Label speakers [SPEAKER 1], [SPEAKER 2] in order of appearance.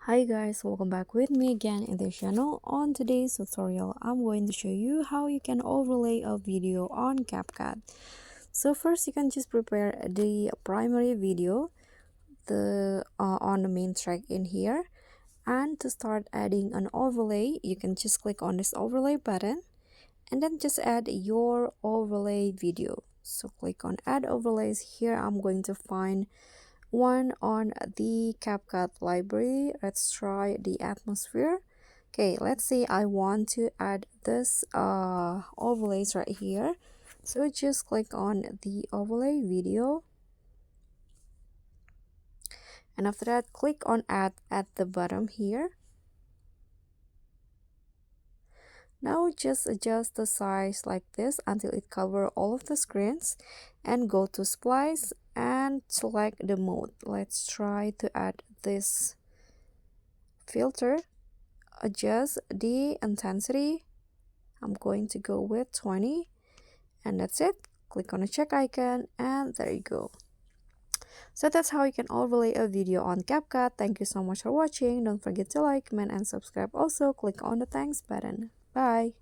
[SPEAKER 1] Hi guys, welcome back with me again in the channel. On today's tutorial, I'm going to show you how you can overlay a video on CapCut. So first, you can just prepare the primary video on the main track in here. And to start adding an overlay, you can just click on this overlay button and then just add your overlay video. So click on add overlays. Here I'm going to find one on the CapCut library. Let's try the atmosphere. Okay, let's say I want to add this overlays right here. So just click on the overlay video, and after that click on add at the bottom here. Now just adjust the size like this until it covers all of the screens, and go to splice and select the mode. Let's try to add this filter. Adjust the intensity. I'm going to go with 20, and that's it. Click on the check icon, and there you go. So that's how you can overlay a video on CapCut. Thank you so much for watching. Don't forget to like, comment, and subscribe. Also click on the thanks button. Bye.